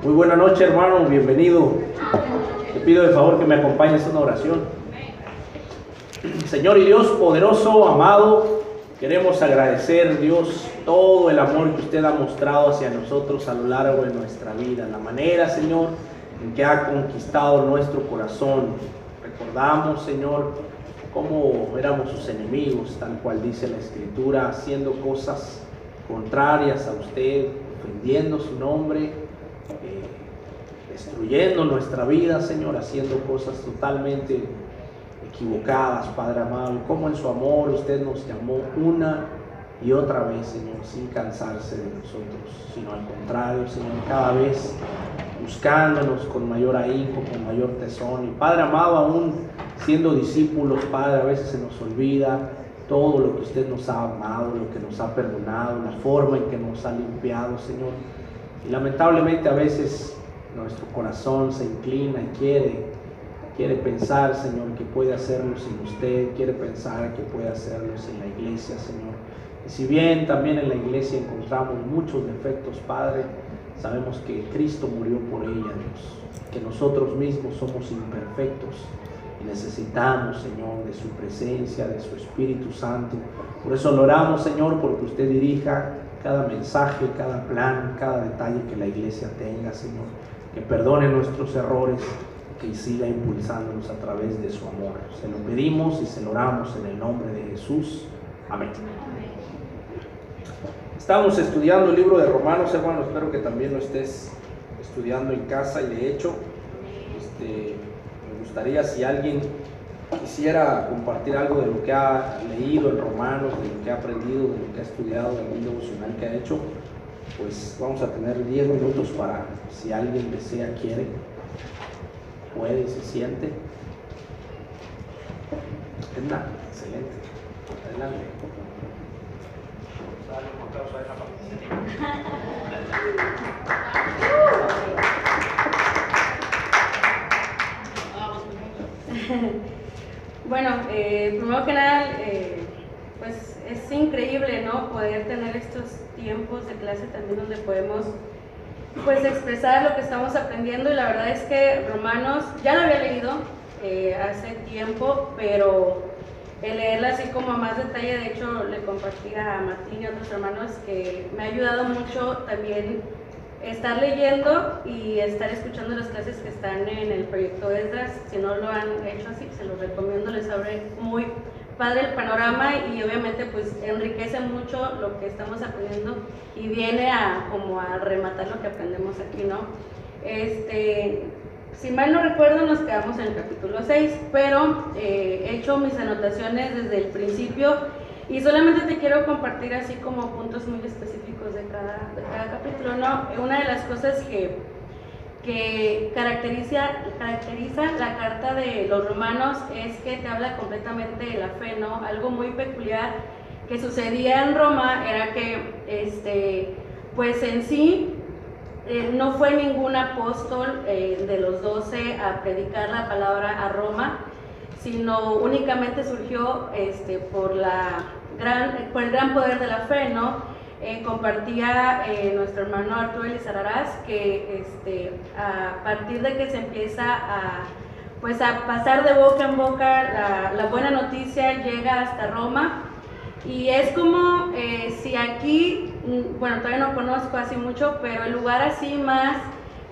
Muy buena noche, hermano, bienvenido. Te pido de favor que me acompañes en una oración. Señor y Dios poderoso, amado, queremos agradecer, Dios, todo el amor que usted ha mostrado hacia nosotros a lo largo de nuestra vida, la manera, Señor, en que ha conquistado nuestro corazón. Recordamos, Señor, cómo éramos sus enemigos, tal cual dice la Escritura, haciendo cosas contrarias a usted, ofendiendo su nombre, destruyendo nuestra vida, Señor, haciendo cosas totalmente equivocadas, Padre amado, y cómo en su amor usted nos llamó una y otra vez, Señor, sin cansarse de nosotros, sino al contrario, Señor, cada vez buscándonos con mayor ahínco, con mayor tesón. Y Padre amado, aún siendo discípulos, Padre, a veces se nos olvida todo lo que usted nos ha amado, lo que nos ha perdonado, la forma en que nos ha limpiado, Señor. Y lamentablemente a veces nuestro corazón se inclina y quiere pensar, Señor, que puede hacerlo sin usted, quiere pensar que puede hacerlo sin la iglesia, Señor. Y si bien también en la iglesia encontramos muchos defectos, Padre, sabemos que Cristo murió por ella, Dios, que nosotros mismos somos imperfectos y necesitamos, Señor, de su presencia, de su Espíritu Santo. Por eso lo oramos, Señor, porque usted dirija cada mensaje, cada plan, cada detalle que la iglesia tenga, Señor, que perdone nuestros errores, que siga impulsándonos a través de su amor. Se lo pedimos y se lo oramos en el nombre de Jesús. Amén. Estamos estudiando el libro de Romanos, hermano, espero que también lo estés estudiando en casa, y de hecho, me gustaría si alguien quisiera compartir algo de lo que ha leído en Romanos, de lo que ha aprendido, de lo que ha estudiado, del libro devocional que ha hecho, pues vamos a tener 10 minutos para, si alguien desea, quiere, puede, se siente. Edna, excelente. Adelante. Dale un aplauso a esa Bueno, primero que nada, pues es increíble, ¿no? Poder tener estos tiempos de clase también donde podemos, pues, expresar lo que estamos aprendiendo. Y la verdad es que Romanos ya lo había leído hace tiempo, pero el leerla así como a más detalle, de hecho le compartí a Martín y a otros hermanos que me ha ayudado mucho también estar leyendo y estar escuchando las clases que están en el proyecto Esdras. Si no lo han hecho así, se los recomiendo, les abre muy padre el panorama y obviamente pues enriquece mucho lo que estamos aprendiendo y viene a como a rematar lo que aprendemos aquí, ¿no? Si mal no recuerdo, nos quedamos en el capítulo 6, pero he hecho mis anotaciones desde el principio y solamente te quiero compartir así como puntos muy específicos de cada capítulo, ¿no? Una de las cosas que caracteriza la carta de los romanos es que te habla completamente de la fe, ¿no? Algo muy peculiar que sucedía en Roma era que, pues en sí, no fue ningún apóstol de los 12 a predicar la palabra a Roma, sino únicamente surgió por el gran poder de la fe, ¿no? Compartía nuestro hermano Arturo Elizararaz que a partir de que se empieza a pasar de boca en boca la buena noticia llega hasta Roma, y es como si aquí, bueno, todavía no conozco así mucho, pero el lugar así más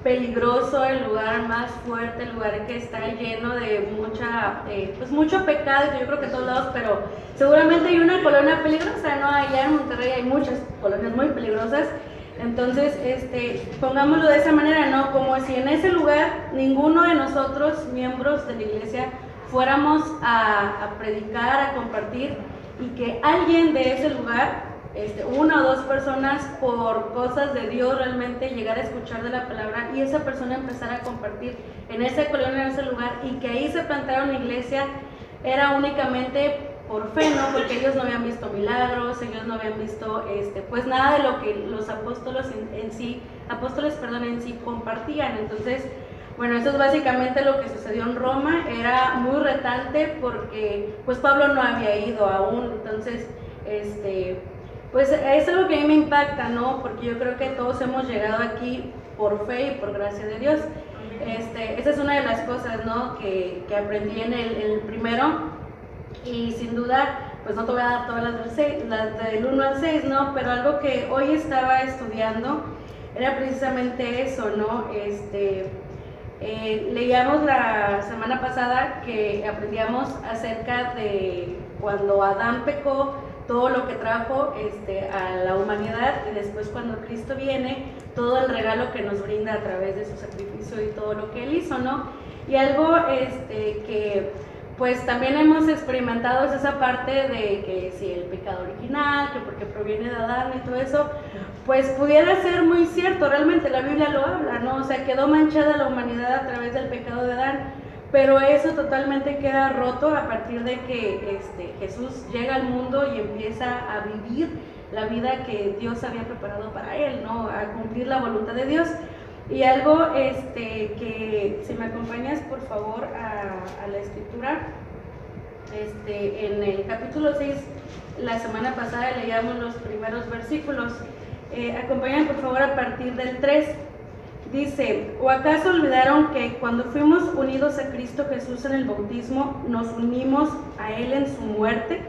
peligroso, el lugar más fuerte, el lugar que está lleno de mucho pecado, yo creo que en todos lados, pero seguramente hay una colonia peligrosa, ¿no? Allá en Monterrey hay muchas colonias muy peligrosas. Entonces, pongámoslo de esa manera, ¿no? Como si en ese lugar ninguno de nosotros, miembros de la iglesia, fuéramos a predicar, a compartir, y que alguien de ese lugar, una o dos personas, por cosas de Dios realmente llegar a escuchar de la palabra y esa persona empezar a compartir en esa colonia, en ese lugar, y que ahí se plantara una iglesia, era únicamente por fe, ¿no? Porque ellos no habían visto milagros, ellos no habían visto pues nada de lo que los apóstoles en sí compartían. Entonces, bueno, eso es básicamente lo que sucedió en Roma. Era muy retante porque pues Pablo no había ido aún, entonces Pues es algo que a mí me impacta, ¿no? Porque yo creo que todos hemos llegado aquí por fe y por gracia de Dios. Esa es una de las cosas, ¿no? que aprendí en el primero, y sin duda, pues no te voy a dar todas las del 1 al 6, ¿no? Pero algo que hoy estaba estudiando era precisamente eso, ¿no? Leíamos la semana pasada que aprendíamos acerca de cuando Adán pecó, todo lo que trajo a la humanidad, y después cuando Cristo viene, todo el regalo que nos brinda a través de su sacrificio y todo lo que Él hizo, ¿no? Y algo que pues también hemos experimentado es esa parte de que si el pecado original, que porque proviene de Adán y todo eso, pues pudiera ser muy cierto, realmente la Biblia lo habla, ¿no? O sea, quedó manchada la humanidad a través del pecado de Adán, pero eso totalmente queda roto a partir de que Jesús llega al mundo y empieza a vivir la vida que Dios había preparado para él, ¿no? A cumplir la voluntad de Dios. Y algo que, si me acompañas por favor a la escritura, en el capítulo 6, la semana pasada leíamos los primeros versículos. Acompáñame por favor a partir del 3. Dice: ¿o acaso olvidaron que cuando fuimos unidos a Cristo Jesús en el bautismo, nos unimos a Él en su muerte?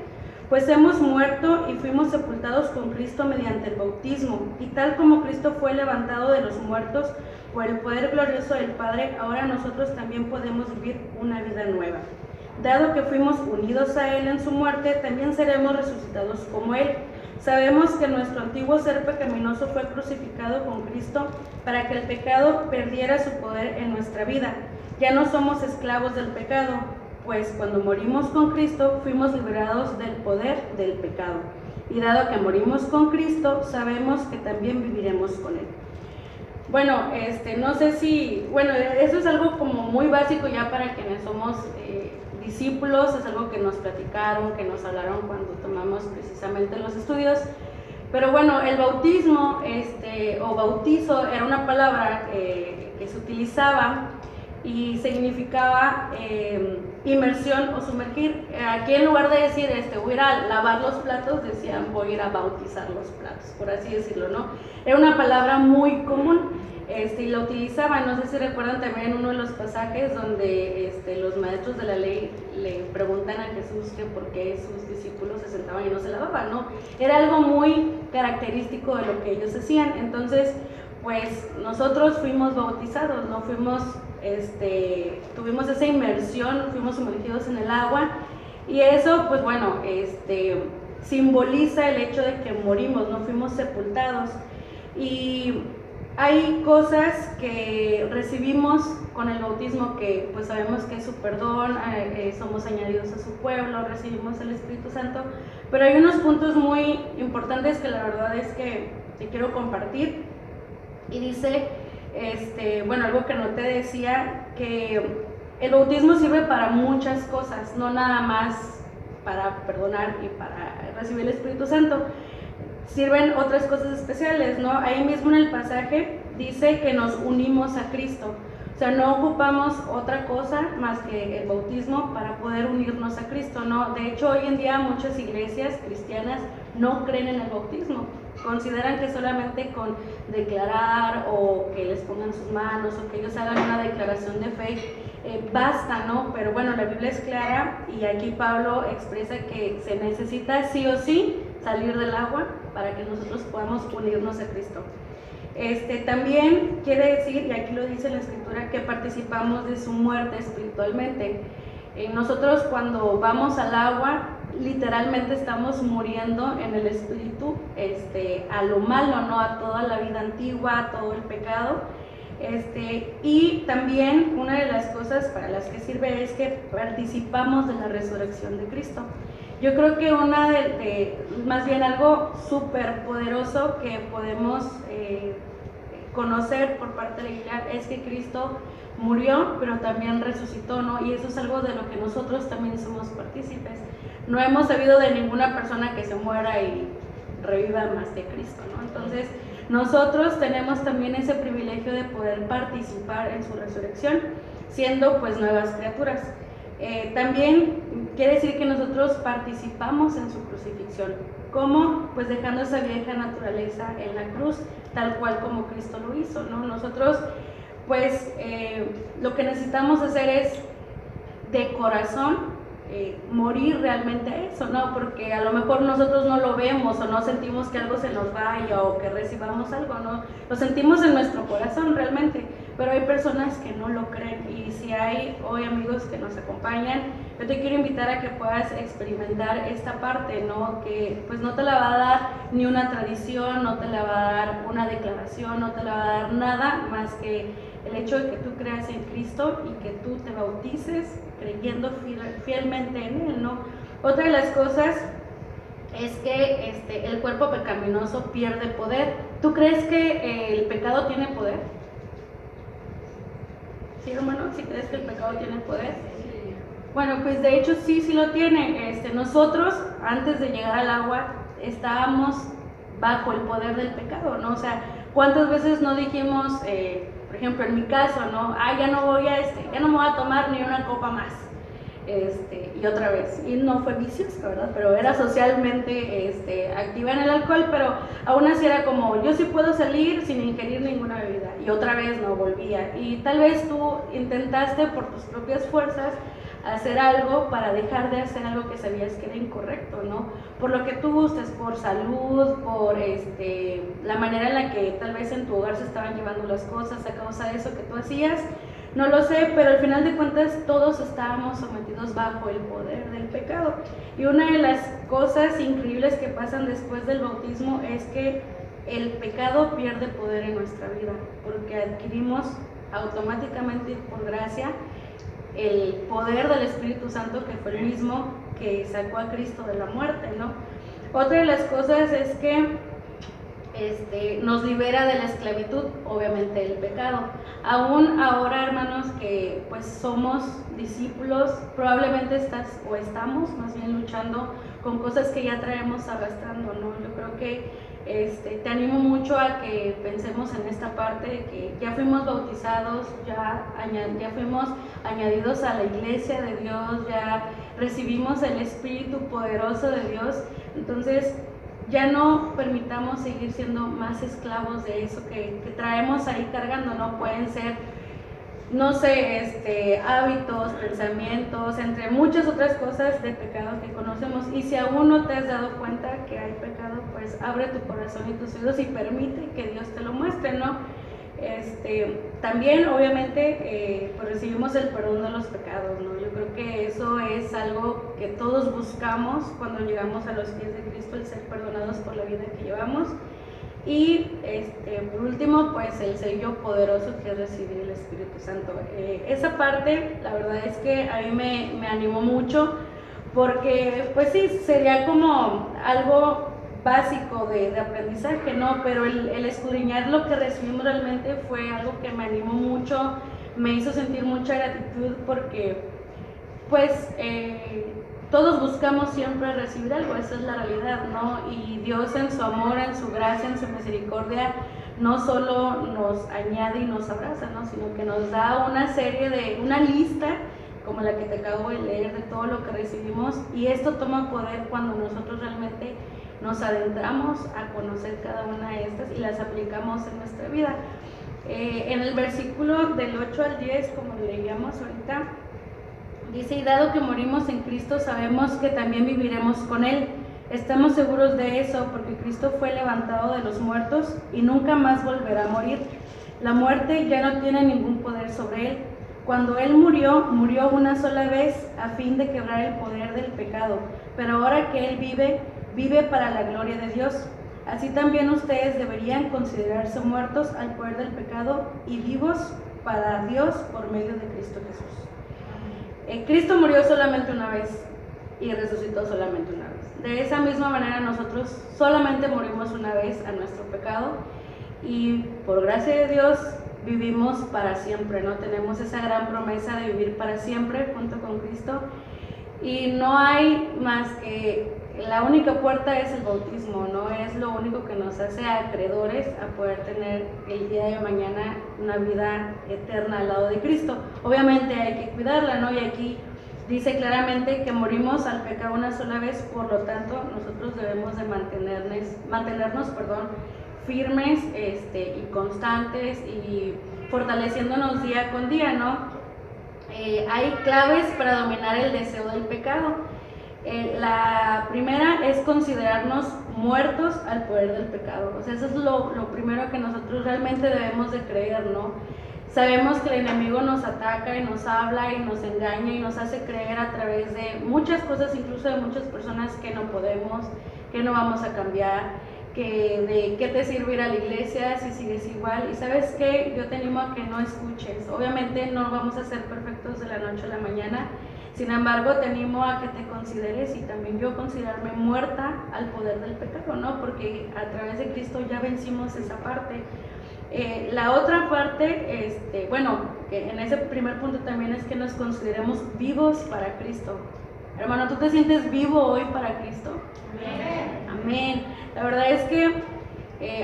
Pues hemos muerto y fuimos sepultados con Cristo mediante el bautismo, y tal como Cristo fue levantado de los muertos por el poder glorioso del Padre, ahora nosotros también podemos vivir una vida nueva. Dado que fuimos unidos a Él en su muerte, también seremos resucitados como Él. Sabemos que nuestro antiguo ser pecaminoso fue crucificado con Cristo para que el pecado perdiera su poder en nuestra vida. Ya no somos esclavos del pecado, pues cuando morimos con Cristo fuimos liberados del poder del pecado. Y dado que morimos con Cristo, sabemos que también viviremos con Él. Bueno, no sé si, bueno, eso es algo como muy básico ya para quienes somos discípulos, es algo que nos platicaron, que nos hablaron cuando tomamos precisamente los estudios. Pero bueno, el bautismo o bautizo era una palabra que se utilizaba y significaba inmersión o sumergir. Aquí en lugar de decir voy a ir a lavar los platos, decían voy a ir a bautizar los platos, por así decirlo, ¿no? Era una palabra muy común y la utilizaban. No sé si recuerdan también uno de los pasajes donde los maestros de la ley le preguntan a Jesús que por qué sus discípulos se sentaban y no se lavaban, ¿no? Era algo muy característico de lo que ellos hacían. Entonces, pues nosotros fuimos bautizados, ¿no? Tuvimos esa inmersión, fuimos sumergidos en el agua, y eso, pues bueno, simboliza el hecho de que morimos, no fuimos sepultados. Y hay cosas que recibimos con el bautismo que pues sabemos que es su perdón, somos añadidos a su pueblo, recibimos el Espíritu Santo, pero hay unos puntos muy importantes que la verdad es que te quiero compartir. Y dice, bueno, algo que no te decía, que el bautismo sirve para muchas cosas, no nada más para perdonar y para recibir el Espíritu Santo. Sirven otras cosas especiales, ¿no? Ahí mismo en el pasaje dice que nos unimos a Cristo. O sea, no ocupamos otra cosa más que el bautismo para poder unirnos a Cristo, ¿no? De hecho, hoy en día muchas iglesias cristianas no creen en el bautismo. Consideran que solamente con declarar o que les pongan sus manos o que ellos hagan una declaración de fe basta, ¿no? Pero bueno, la Biblia es clara y aquí Pablo expresa que se necesita sí o sí salir del agua para que nosotros podamos unirnos a Cristo. También quiere decir, y aquí lo dice la Escritura, que participamos de su muerte espiritualmente. Nosotros cuando vamos al agua, literalmente estamos muriendo en el espíritu a lo malo, ¿no? A toda la vida antigua, a todo el pecado. Y también una de las cosas para las que sirve es que participamos de la resurrección de Cristo. Yo creo que más bien algo súper poderoso que podemos conocer por parte de la Iglesia es que Cristo murió, pero también resucitó, ¿no? Y eso es algo de lo que nosotros también somos partícipes. No hemos sabido de ninguna persona que se muera y reviva más que Cristo, ¿no? Entonces, nosotros tenemos también ese privilegio de poder participar en su resurrección, siendo pues nuevas criaturas. También quiere decir que nosotros participamos en su crucifixión. ¿Cómo? Pues dejando esa vieja naturaleza en la cruz, tal cual como Cristo lo hizo, ¿no? Nosotros, pues, lo que necesitamos hacer es, de corazón, morir realmente a eso, ¿no? Porque a lo mejor nosotros no lo vemos o no sentimos que algo se nos vaya o que recibamos algo, ¿no? Lo sentimos en nuestro corazón realmente, pero hay personas que no lo creen, y si hay hoy amigos que nos acompañan, yo te quiero invitar a que puedas experimentar esta parte, ¿no? Que pues no te la va a dar ni una tradición, no te la va a dar una declaración, no te la va a dar nada más que el hecho de que tú creas en Cristo y que tú te bautices creyendo fielmente en Él, ¿no? Otra de las cosas es que el cuerpo pecaminoso pierde poder. ¿Tú crees que el pecado tiene poder? ¿Sí, hermano? ¿Sí crees que el pecado tiene poder? Bueno, pues de hecho sí lo tiene. Nosotros, antes de llegar al agua, estábamos bajo el poder del pecado, ¿no? O sea, ¿cuántas veces no dijimos, por ejemplo, en mi caso, ¿no? Ya no voy ya no me voy a tomar ni una copa más. Y otra vez, y no fue viciosa, ¿verdad? Pero era socialmente activa en el alcohol, pero aún así era como, yo sí puedo salir sin ingerir ninguna bebida, y otra vez no volvía, y tal vez tú intentaste por tus propias fuerzas hacer algo para dejar de hacer algo que sabías que era incorrecto, ¿no? Por lo que tú gustes, por salud, por la manera en la que tal vez en tu hogar se estaban llevando las cosas a causa de eso que tú hacías. No lo sé, pero al final de cuentas todos estábamos sometidos bajo el poder del pecado. Y una de las cosas increíbles que pasan después del bautismo es que el pecado pierde poder en nuestra vida, porque adquirimos automáticamente por gracia el poder del Espíritu Santo, que fue el mismo que sacó a Cristo de la muerte, ¿no? Otra de las cosas es que nos libera de la esclavitud, obviamente, del pecado. Aún ahora, hermanos, que pues somos discípulos, probablemente estamos más bien luchando con cosas que ya traemos arrastrando, ¿no? Yo creo que te animo mucho a que pensemos en esta parte de que ya fuimos bautizados, ya fuimos añadidos a la iglesia de Dios, ya recibimos el Espíritu poderoso de Dios. Entonces ya no permitamos seguir siendo más esclavos de eso que traemos ahí cargando, ¿no? Pueden ser, no sé, hábitos, pensamientos, entre muchas otras cosas de pecado que conocemos. Y si aún no te has dado cuenta que hay pecado, pues abre tu corazón y tus oídos y permite que Dios te lo muestre, ¿no? También obviamente pues recibimos el perdón de los pecados, ¿no? Yo creo que eso es algo que todos buscamos cuando llegamos a los pies de Cristo, el ser perdonados por la vida que llevamos. Y por último, pues el sello poderoso que es recibir el Espíritu Santo. Esa parte, la verdad es que a mí me animó mucho, porque pues sí, sería como algo básico de aprendizaje, ¿no? Pero el escudriñar lo que recibimos realmente fue algo que me animó mucho, me hizo sentir mucha gratitud, porque pues todos buscamos siempre recibir algo, esa es la realidad, ¿no? Y Dios en su amor, en su gracia, en su misericordia, no solo nos añade y nos abraza, ¿no? Sino que nos da una lista como la que te acabo de leer de todo lo que recibimos, y esto toma poder cuando nosotros realmente nos adentramos a conocer cada una de estas y las aplicamos en nuestra vida. En el versículo del 8 al 10, como leíamos ahorita, dice: y dado que morimos en Cristo, sabemos que también viviremos con Él. Estamos seguros de eso, porque Cristo fue levantado de los muertos y nunca más volverá a morir. La muerte ya no tiene ningún poder sobre Él. Cuando Él murió una sola vez a fin de quebrar el poder del pecado, pero ahora que Él vive para la gloria de Dios. Así también ustedes deberían considerarse muertos al poder del pecado y vivos para Dios por medio de Cristo Jesús. Cristo murió solamente una vez y resucitó solamente una vez. De esa misma manera nosotros solamente morimos una vez a nuestro pecado, y por gracia de Dios vivimos para siempre, ¿no? Tenemos esa gran promesa de vivir para siempre junto con Cristo, y no hay más que la única puerta es el bautismo, no es lo único que nos hace acreedores a poder tener el día de mañana una vida eterna al lado de Cristo. Obviamente hay que cuidarla, ¿no? Y aquí dice claramente que morimos al pecado una sola vez, por lo tanto nosotros debemos de mantenernos firmes y constantes y fortaleciéndonos día con día, ¿no? Hay claves para dominar el deseo del pecado. La primera es considerarnos muertos al poder del pecado. O sea, eso es lo primero que nosotros realmente debemos de creer, ¿no? Sabemos que el enemigo nos ataca y nos habla y nos engaña y nos hace creer a través de muchas cosas, incluso de muchas personas, que no podemos, que no vamos a cambiar, que de qué te sirve ir a la iglesia si sigues igual. Y ¿sabes qué? Yo te animo a que no escuches. Obviamente no vamos a ser perfectos de la noche a la mañana, sin embargo te animo a que te consideres, y también yo considerarme muerta al poder del pecado, ¿no? Porque a través de Cristo ya vencimos esa parte. La otra parte, que en ese primer punto también es que nos consideremos vivos para Cristo. Hermano, ¿tú te sientes vivo hoy para Cristo? Amén. Amén. La verdad es que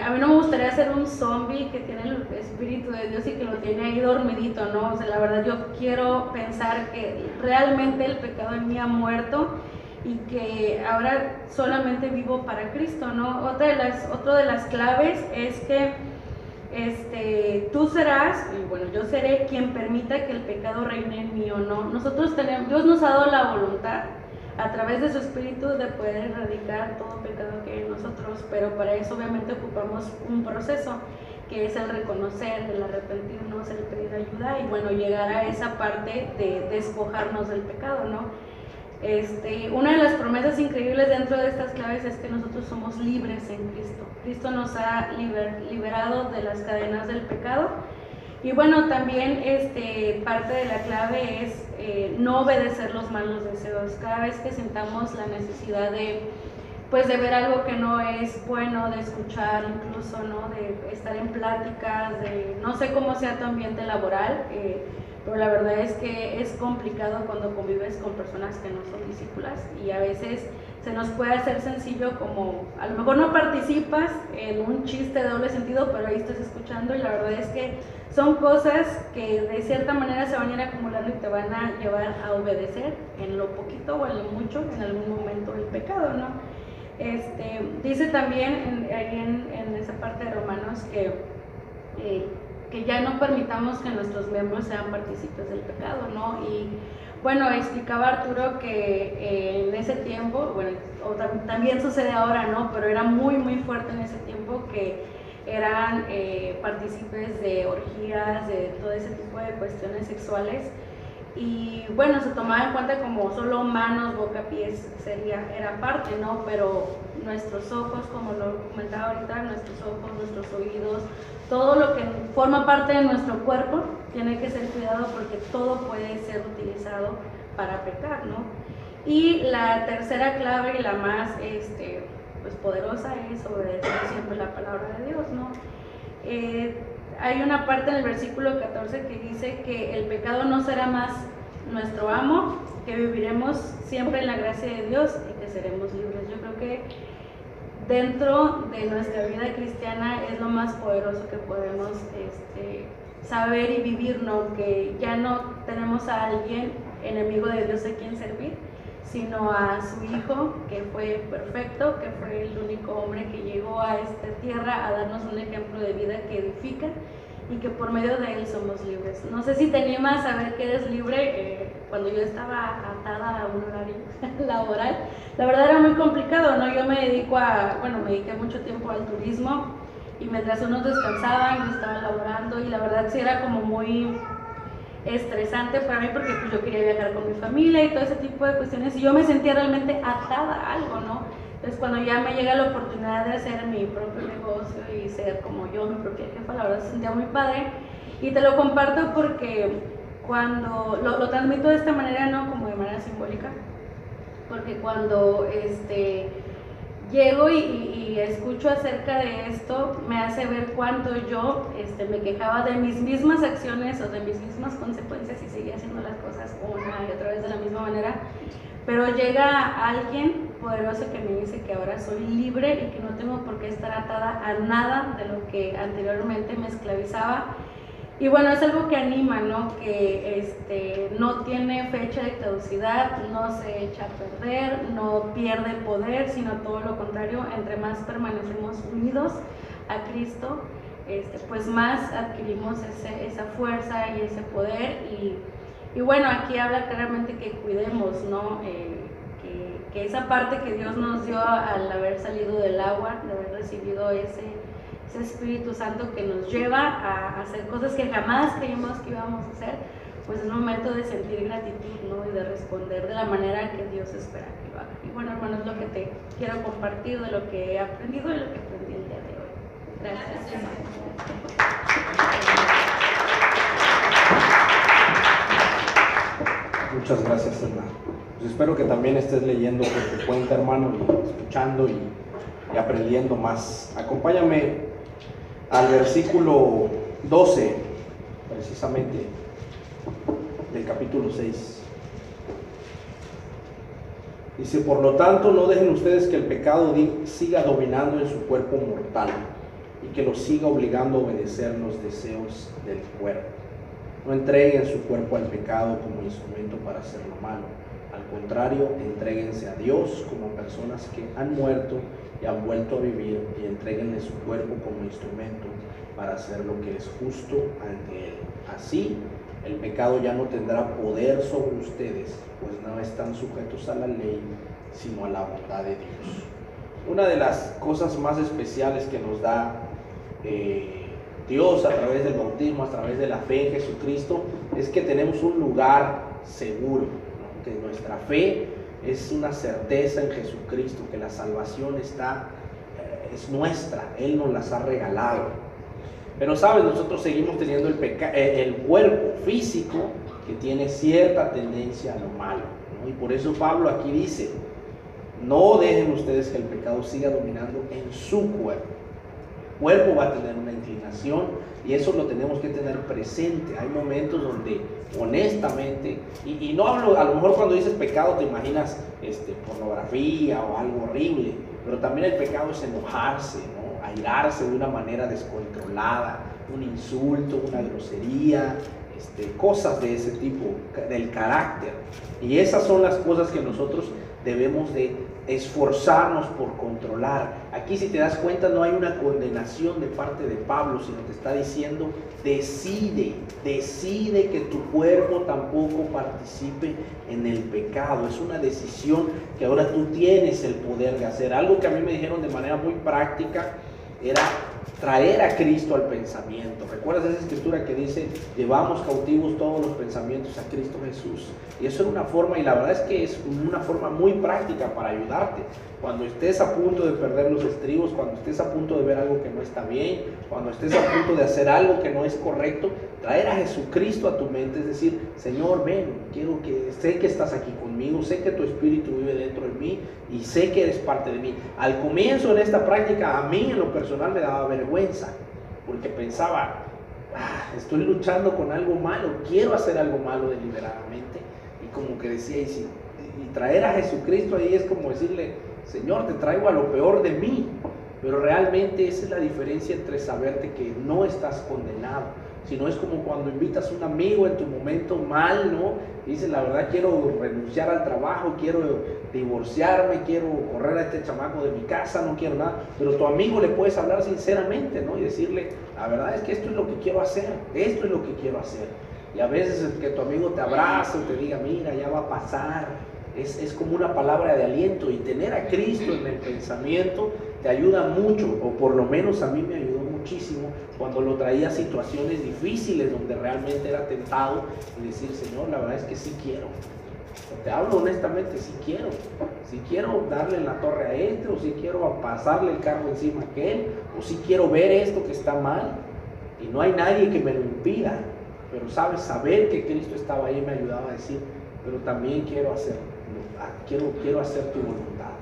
a mí no me gustaría ser un zombie que tiene el Espíritu de Dios y que lo tiene ahí dormidito, ¿no? O sea, la verdad yo quiero pensar que realmente el pecado en mí ha muerto y que ahora solamente vivo para Cristo, ¿no? Otra de las claves es que tú serás, y bueno, yo seré quien permita que el pecado reine en mí o no. Dios nos ha dado la voluntad a través de su Espíritu de poder erradicar todo pecado que hay en nosotros, pero para eso obviamente ocupamos un proceso, que es el reconocer, el arrepentirnos, el pedir ayuda y bueno, llegar a esa parte de despojarnos del pecado, ¿no? Una de las promesas increíbles dentro de estas claves es que nosotros somos libres en Cristo. Cristo nos ha liberado de las cadenas del pecado. Y bueno, también parte de la clave es no obedecer los malos deseos. Cada vez que sintamos la necesidad de ver algo que no es bueno, de escuchar incluso, ¿no? De estar en pláticas, no sé cómo sea tu ambiente laboral, pero la verdad es que es complicado cuando convives con personas que no son discípulas y a veces se nos puede hacer sencillo, como a lo mejor no participas en un chiste de doble sentido, pero ahí estás escuchando, y la verdad es que son cosas que de cierta manera se van a ir acumulando y te van a llevar a obedecer en lo poquito o en lo mucho en algún momento el pecado, ¿no? Dice también ahí en esa parte de Romanos que ya no permitamos que nuestros miembros sean partícipes del pecado, ¿no? Y bueno, explicaba Arturo que en ese tiempo, bueno, también sucede ahora, ¿no? Pero era muy, muy fuerte en ese tiempo que eran partícipes de orgías, de todo ese tipo de cuestiones sexuales. Y bueno, se tomaba en cuenta como solo manos, boca, pies era parte, ¿no? Pero nuestros ojos, como lo comentaba ahorita, nuestros ojos, nuestros oídos, todo lo que forma parte de nuestro cuerpo tiene que ser cuidado porque todo puede ser utilizado para pecar, ¿no? Y la tercera clave y la más poderosa es obedecer siempre la palabra de Dios, ¿no? Hay una parte en el versículo 14 que dice que el pecado no será más nuestro amo, que viviremos siempre en la gracia de Dios y que seremos libres. Yo creo que dentro de nuestra vida cristiana es lo más poderoso que podemos saber y vivir, ¿no? Que ya no tenemos a alguien enemigo de Dios a quien servir, sino a su Hijo, que fue perfecto, que fue el único hombre que llegó a esta tierra a darnos un ejemplo de vida que edifica y que por medio de él somos libres. No sé si te animas a ver que eres libre. Cuando yo estaba atada a un horario laboral, la verdad era muy complicado, ¿no? Yo me dediqué mucho tiempo al turismo y mientras unos descansaban, yo estaba laborando y la verdad sí era como muy estresante para mí porque pues yo quería viajar con mi familia y todo ese tipo de cuestiones y yo me sentía realmente atada a algo, ¿no? Entonces cuando ya me llega la oportunidad de hacer mi propio negocio y ser como yo, mi propia jefa, la verdad se sentía muy padre y te lo comparto porque cuando lo transmito de esta manera, ¿no? Como de manera simbólica, porque cuando llego y escucho acerca de esto, me hace ver cuánto yo me quejaba de mis mismas acciones o de mis mismas consecuencias y seguía haciendo las cosas una y otra vez de la misma manera, pero llega alguien poderoso que me dice que ahora soy libre y que no tengo por qué estar atada a nada de lo que anteriormente me esclavizaba. Y bueno, es algo que anima, ¿no? Que no tiene fecha de caducidad, no se echa a perder, no pierde poder, sino todo lo contrario, entre más permanecemos unidos a Cristo, pues más adquirimos esa fuerza y ese poder. Y bueno, aquí habla claramente que cuidemos, ¿no? Que esa parte que Dios nos dio al haber salido del agua, de haber recibido ese Espíritu Santo que nos lleva a hacer cosas que jamás creímos que íbamos a hacer, pues es momento de sentir gratitud, ¿no? Y de responder de la manera que Dios espera que lo haga. Y bueno, hermano, es lo que te quiero compartir de lo que he aprendido y lo que aprendí el día de hoy. Gracias. Muchas gracias, hermano. Pues espero que también estés leyendo por tu cuenta, hermano, y escuchando y aprendiendo más. Acompáñame al versículo 12, precisamente, del capítulo 6. Dice: por lo tanto, no dejen ustedes que el pecado siga dominando en su cuerpo mortal y que los siga obligando a obedecer los deseos del cuerpo. No entreguen su cuerpo al pecado como instrumento para hacer lo malo. Al contrario, entréguense a Dios como personas que han muerto y han vuelto a vivir, y entréguenle su cuerpo como instrumento para hacer lo que es justo ante Él. Así, el pecado ya no tendrá poder sobre ustedes, pues no están sujetos a la ley, sino a la bondad de Dios. Una de las cosas más especiales que nos da Dios a través del bautismo, a través de la fe en Jesucristo, es que tenemos un lugar seguro, ¿no? Que nuestra fe es una certeza en Jesucristo, que la salvación es nuestra, Él nos las ha regalado. Pero sabes, nosotros seguimos teniendo el cuerpo físico que tiene cierta tendencia a lo malo, ¿no? Y por eso Pablo aquí dice: no dejen ustedes que el pecado siga dominando en su cuerpo. El cuerpo va a tener una inclinación y eso lo tenemos que tener presente. Hay momentos donde honestamente, y no hablo, a lo mejor cuando dices pecado te imaginas pornografía o algo horrible, pero también el pecado es enojarse, ¿no? Airarse de una manera descontrolada, un insulto, una grosería, cosas de ese tipo, del carácter. Y esas son las cosas que nosotros debemos de esforzarnos por controlar. Aquí, si te das cuenta, no hay una condenación de parte de Pablo, sino te está diciendo: decide que tu cuerpo tampoco participe en el pecado. Es una decisión que ahora tú tienes el poder de hacer. Algo que a mí me dijeron de manera muy práctica era traer a Cristo al pensamiento. ¿Recuerdas esa escritura que dice: llevamos cautivos todos los pensamientos a Cristo Jesús? Y eso es una forma, y la verdad es que es una forma muy práctica para ayudarte. Cuando estés a punto de perder los estribos, cuando estés a punto de ver algo que no está bien, cuando estés a punto de hacer algo que no es correcto, traer a Jesucristo a tu mente, es decir: Señor, ven, sé que estás aquí conmigo, sé que tu Espíritu vive dentro de mí y sé que eres parte de mí. Al comienzo en esta práctica, a mí en lo personal me daba vergüenza, porque pensaba: estoy luchando con algo malo, quiero hacer algo malo deliberadamente, y como que decía, y traer a Jesucristo ahí es como decirle: Señor, te traigo a lo peor de mí. Pero realmente esa es la diferencia entre saberte que no estás condenado, sino es como cuando invitas a un amigo en tu momento mal, ¿no? Y dices: la verdad, quiero renunciar al trabajo, quiero divorciarme, quiero correr a este chamaco de mi casa, no quiero nada. Pero tu amigo le puedes hablar sinceramente, ¿no? Y decirle: la verdad es que esto es lo que quiero hacer, esto es lo que quiero hacer. Y a veces que tu amigo te abrace o te diga: mira, ya va a pasar. Es como una palabra de aliento, y tener a Cristo en el pensamiento te ayuda mucho, o por lo menos a mí me ayudó muchísimo cuando lo traía a situaciones difíciles donde realmente era tentado, y decir: Señor, la verdad es que sí quiero. Te hablo honestamente, sí quiero darle en la torre a o sí quiero pasarle el carro encima a aquel, o sí quiero ver esto que está mal, y no hay nadie que me lo impida. Pero sabes, saber que Cristo estaba ahí me ayudaba a decir: pero también quiero hacer tu voluntad,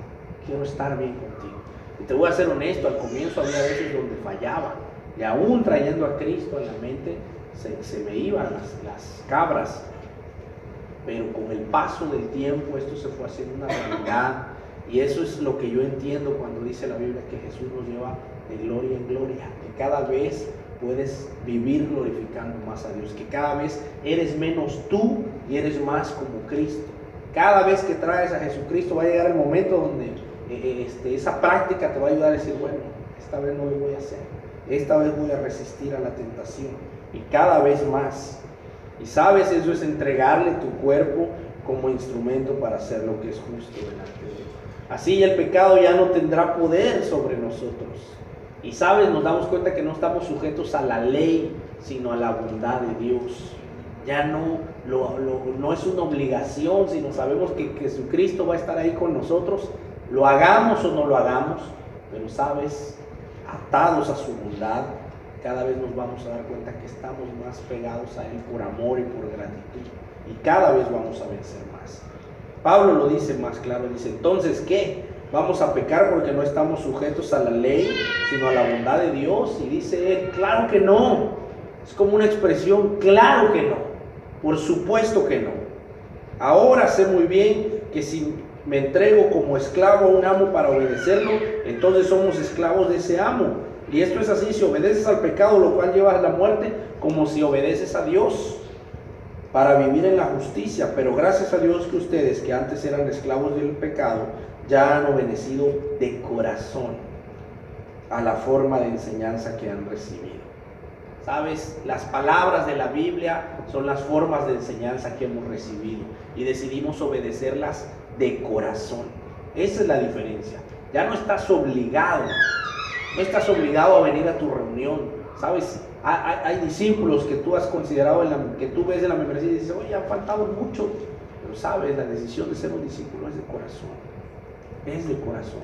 quiero estar bien contigo. Y te voy a ser honesto, al comienzo había veces donde fallaba, y aún trayendo a Cristo en la mente se me iban las cabras, pero con el paso del tiempo esto se fue haciendo una realidad. Y eso es lo que yo entiendo cuando dice la Biblia que Jesús nos lleva de gloria en gloria, que cada vez puedes vivir glorificando más a Dios, que cada vez eres menos tú y eres más como Cristo. Cada vez que traes a Jesucristo va a llegar el momento donde esa práctica te va a ayudar a decir, bueno, esta vez no lo voy a hacer, esta vez voy a resistir a la tentación, y cada vez más. Y sabes, eso es entregarle tu cuerpo como instrumento para hacer lo que es justo delante de Dios. Así el pecado ya no tendrá poder sobre nosotros. Y sabes, nos damos cuenta que no estamos sujetos a la ley, sino a la bondad de Dios. Ya no es una obligación, sino sabemos que Jesucristo va a estar ahí con nosotros, lo hagamos o no lo hagamos, pero sabes, atados a su bondad, cada vez nos vamos a dar cuenta que estamos más pegados a Él por amor y por gratitud, y cada vez vamos a vencer más. Pablo lo dice más claro, dice, entonces, ¿qué? ¿Vamos a pecar porque no estamos sujetos a la ley, sino a la bondad de Dios? Y dice él, claro que no. Es como una expresión, claro que no. Por supuesto que no. Ahora sé muy bien que si me entrego como esclavo a un amo para obedecerlo, entonces somos esclavos de ese amo. Y esto es así, si obedeces al pecado, lo cual lleva a la muerte, como si obedeces a Dios para vivir en la justicia. Pero gracias a Dios que ustedes, que antes eran esclavos del pecado, ya han obedecido de corazón a la forma de enseñanza que han recibido. ¿Sabes? Las palabras de la Biblia son las formas de enseñanza que hemos recibido y decidimos obedecerlas de corazón. Esa es la diferencia. Ya no estás obligado, a venir a tu reunión. ¿Sabes? Hay discípulos que tú has considerado, que tú ves en la membresía y dices, oye, han faltado mucho. Pero sabes, la decisión de ser un discípulo es de corazón. Es de corazón.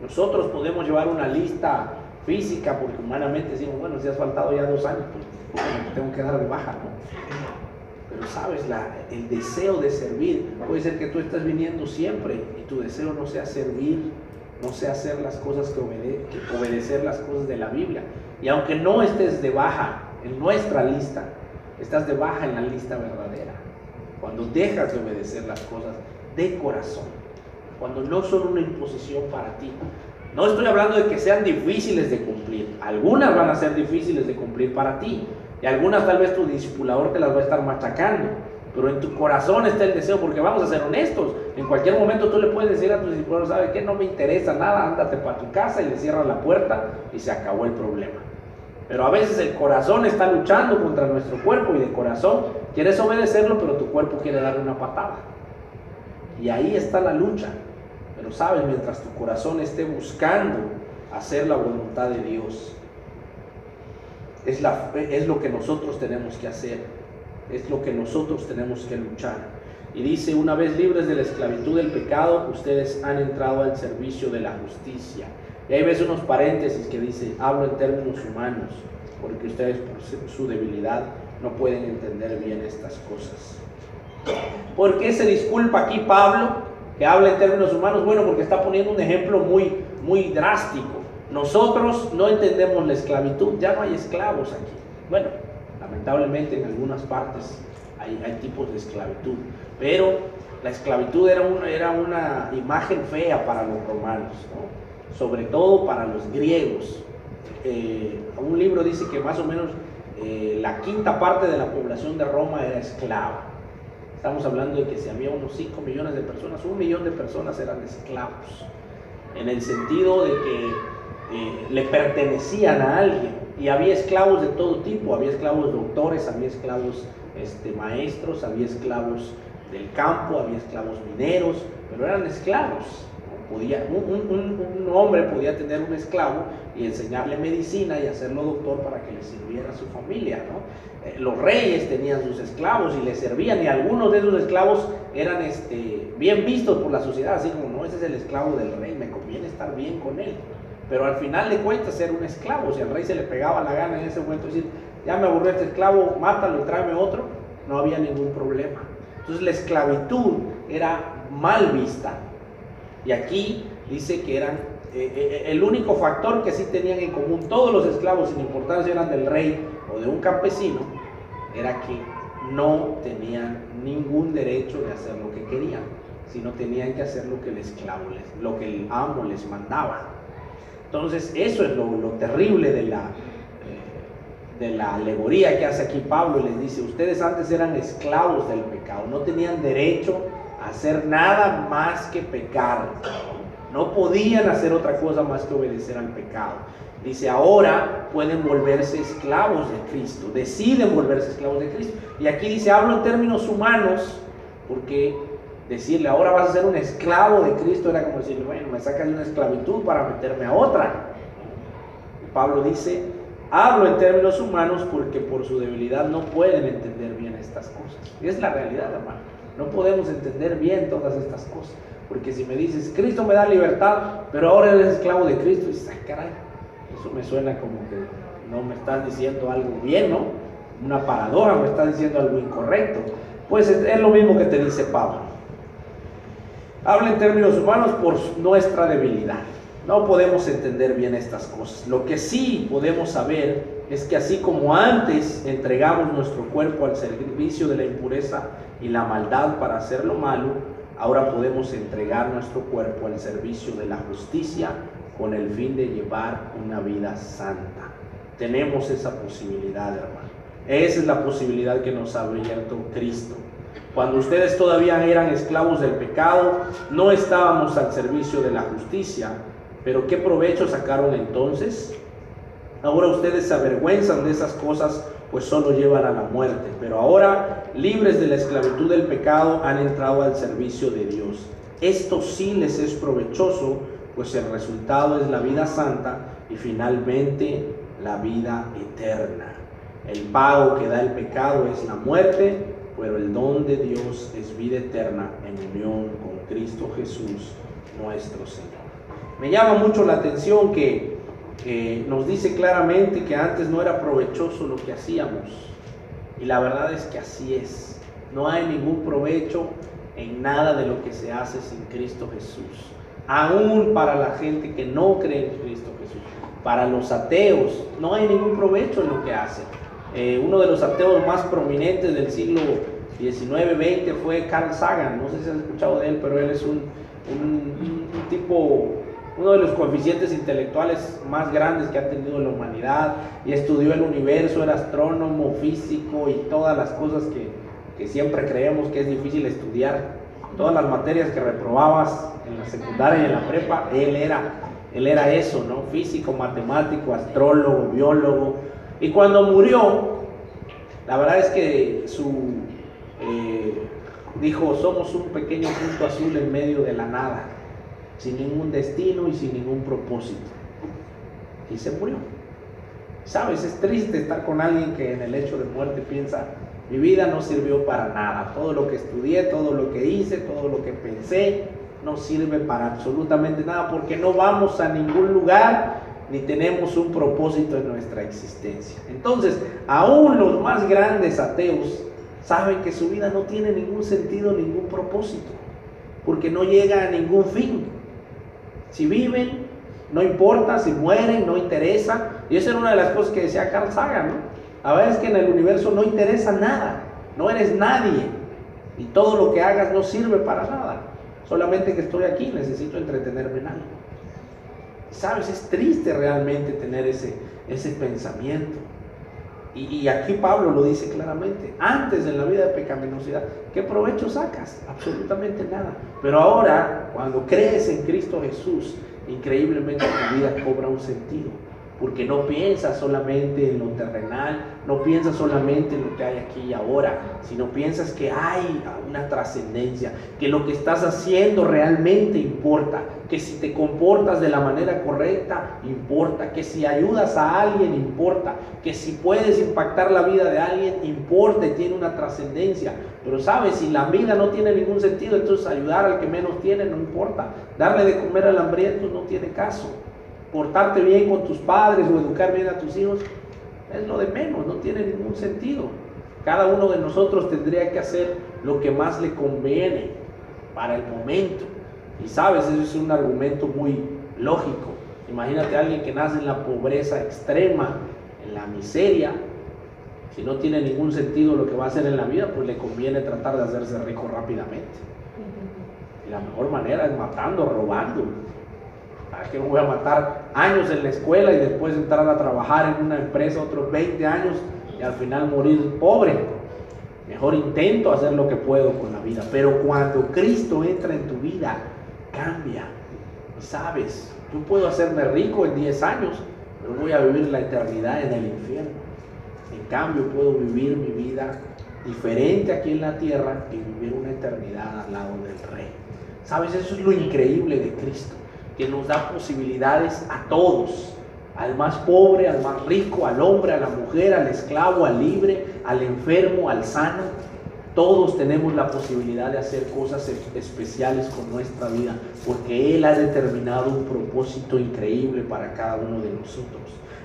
Nosotros podemos llevar una lista física porque humanamente decimos, bueno, si has faltado ya 2 años, pues tengo que dar de baja, ¿no? Pero sabes, el deseo de servir, puede ser que tú estés viniendo siempre y tu deseo no sea servir, no sea hacer las cosas que obedecer las cosas de la Biblia. Y aunque no estés de baja en nuestra lista, estás de baja en la lista verdadera. Cuando dejas de obedecer las cosas de corazón, cuando no son una imposición para ti. No estoy hablando de que sean difíciles de cumplir. Algunas van a ser difíciles de cumplir para ti, y algunas tal vez tu discipulador te las va a estar machacando, pero en tu corazón está el deseo, porque vamos a ser honestos, en cualquier momento tú le puedes decir a tu discipulador, ¿sabe qué? No me interesa nada, ándate para tu casa, y le cierras la puerta y se acabó el problema. Pero a veces el corazón está luchando contra nuestro cuerpo, y de corazón quieres obedecerlo, pero tu cuerpo quiere darle una patada. Y ahí está la lucha. Pero sabes, mientras tu corazón esté buscando hacer la voluntad de Dios, es lo que nosotros tenemos que hacer, es lo que nosotros tenemos que luchar. Y dice, una vez libres de la esclavitud del pecado, ustedes han entrado al servicio de la justicia. Y ahí ves unos paréntesis que dice, hablo en términos humanos, porque ustedes por su debilidad no pueden entender bien estas cosas. ¿Por qué se disculpa aquí Pablo, que habla en términos humanos? Bueno, porque está poniendo un ejemplo muy drástico. Nosotros no entendemos la esclavitud, ya no hay esclavos aquí. Bueno, lamentablemente en algunas partes hay tipos de esclavitud, pero la esclavitud era una imagen fea para los romanos, ¿no? Sobre todo para los griegos. Un libro dice que más o menos la 5ª parte de la población de Roma era esclava. Estamos hablando de que si había unos 5 millones de personas, 1 millón de personas eran esclavos, en el sentido de que le pertenecían a alguien. Y había esclavos de todo tipo, había esclavos doctores, había esclavos maestros, había esclavos del campo, había esclavos mineros, pero eran esclavos. Un hombre podía tener un esclavo y enseñarle medicina y hacerlo doctor para que le sirviera a su familia, ¿no? Los reyes tenían sus esclavos y les servían, y algunos de esos esclavos eran bien vistos por la sociedad, así como, no, ese es el esclavo del rey, me conviene estar bien con él. Pero al final de cuentas era un esclavo. Si al rey se le pegaba la gana en ese momento decir, ya me aburrió este esclavo, mátalo y tráeme otro, no había ningún problema. Entonces la esclavitud era mal vista. Y aquí dice que eran el único factor que sí tenían en común todos los esclavos, sin importar si eran del rey o de un campesino, era que no tenían ningún derecho de hacer lo que querían, sino tenían que hacer lo que el amo les mandaba. Entonces eso es lo terrible de la alegoría que hace aquí Pablo, y les dice: ustedes antes eran esclavos del pecado, no tenían derecho a hacer nada más que pecar, no podían hacer otra cosa más que obedecer al pecado. Dice: ahora pueden volverse esclavos de Cristo, deciden volverse esclavos de Cristo. Y aquí dice, hablo en términos humanos, porque decirle ahora vas a ser un esclavo de Cristo era como decirle, bueno, me sacas de una esclavitud para meterme a otra. Y Pablo dice, hablo en términos humanos porque por su debilidad no pueden entender bien estas cosas. Y es la realidad, hermano. No podemos entender bien todas estas cosas. Porque si me dices, Cristo me da libertad, pero ahora eres esclavo de Cristo, y dices, ay, caray, eso me suena como que no me estás diciendo algo bien, ¿no? Una paradoja, me estás diciendo algo incorrecto. Pues es lo mismo que te dice Pablo. Habla en términos humanos por nuestra debilidad. No podemos entender bien estas cosas. Lo que sí podemos saber es que así como antes entregamos nuestro cuerpo al servicio de la impureza y la maldad para hacer lo malo, ahora podemos entregar nuestro cuerpo al servicio de la justicia con el fin de llevar una vida santa. Tenemos esa posibilidad, hermano. Esa es la posibilidad que nos ha abierto Cristo. Cuando ustedes todavía eran esclavos del pecado, no estábamos al servicio de la justicia, pero ¿qué provecho sacaron entonces? Ahora ustedes se avergüenzan de esas cosas, pues solo llevan a la muerte, pero ahora, libres de la esclavitud del pecado, han entrado al servicio de Dios. Esto sí les es provechoso, pues el resultado es la vida santa y finalmente la vida eterna. El pago que da el pecado es la muerte, pero el don de Dios es vida eterna en unión con Cristo Jesús, nuestro Señor. Me llama mucho la atención que nos dice claramente que antes no era provechoso lo que hacíamos, y la verdad es que así es. No hay ningún provecho en nada de lo que se hace sin Cristo Jesús, aún para la gente que no cree en Cristo Jesús. Para los ateos no hay ningún provecho en lo que hacen. Uno de los ateos más prominentes del siglo XIX-XX fue Carl Sagan. No sé si has escuchado de él, pero él es un tipo, uno de los coeficientes intelectuales más grandes que ha tenido la humanidad, y estudió el universo, era astrónomo, físico y todas las cosas que siempre creemos que es difícil estudiar. Todas las materias que reprobabas en la secundaria y en la prepa, él era eso, ¿no? Físico, matemático, astrólogo, biólogo. Y cuando murió, la verdad es que dijo, somos un pequeño punto azul en medio de la nada, sin ningún destino y sin ningún propósito. Y se murió. Sabes, es triste estar con alguien que en el hecho de muerte piensa, mi vida no sirvió para nada, todo lo que estudié, todo lo que hice, todo lo que pensé, no sirve para absolutamente nada, porque no vamos a ningún lugar, ni tenemos un propósito en nuestra existencia. Entonces, aún los más grandes ateos saben que su vida no tiene ningún sentido, ningún propósito, porque no llega a ningún fin. Si viven, no importa, si mueren, no interesa. Y esa era una de las cosas que decía Carl Sagan, ¿no? A veces que en el universo no interesa nada, no eres nadie, y todo lo que hagas no sirve para nada. Solamente que estoy aquí, necesito entretenerme en algo. ¿Sabes? Es triste realmente tener ese pensamiento. Y aquí Pablo lo dice claramente. Antes, en la vida de pecaminosidad, ¿qué provecho sacas? Absolutamente nada. Pero ahora, cuando crees en Cristo Jesús, increíblemente tu vida cobra un sentido. Porque no piensas solamente en lo terrenal, no piensas solamente en lo que hay aquí y ahora, sino piensas que hay una trascendencia, que lo que estás haciendo realmente importa, que si te comportas de la manera correcta, importa, que si ayudas a alguien, importa, que si puedes impactar la vida de alguien, importa y tiene una trascendencia. Pero sabes, si la vida no tiene ningún sentido, entonces ayudar al que menos tiene no importa, darle de comer al hambriento no tiene caso. Portarte bien con tus padres o educar bien a tus hijos es lo de menos, no tiene ningún sentido. Cada uno de nosotros tendría que hacer lo que más le conviene para el momento. Y sabes, eso es un argumento muy lógico. Imagínate a alguien que nace en la pobreza extrema, en la miseria. Si no tiene ningún sentido lo que va a hacer en la vida, pues le conviene tratar de hacerse rico rápidamente. Y la mejor manera es matando, robando. ¿Para qué me voy a matar años en la escuela y después entrar a trabajar en una empresa otros 20 años y al final morir pobre? Mejor intento hacer lo que puedo con la vida. Pero cuando Cristo entra en tu vida, cambia. Sabes, yo puedo hacerme rico en 10 años, pero voy a vivir la eternidad en el infierno. En cambio, puedo vivir mi vida diferente aquí en la tierra y vivir una eternidad al lado del Rey. ¿Sabes? Eso es lo increíble de Cristo, que nos da posibilidades a todos, al más pobre, al más rico, al hombre, a la mujer, al esclavo, al libre, al enfermo, al sano. Todos tenemos la posibilidad de hacer cosas especiales con nuestra vida, porque Él ha determinado un propósito increíble para cada uno de nosotros.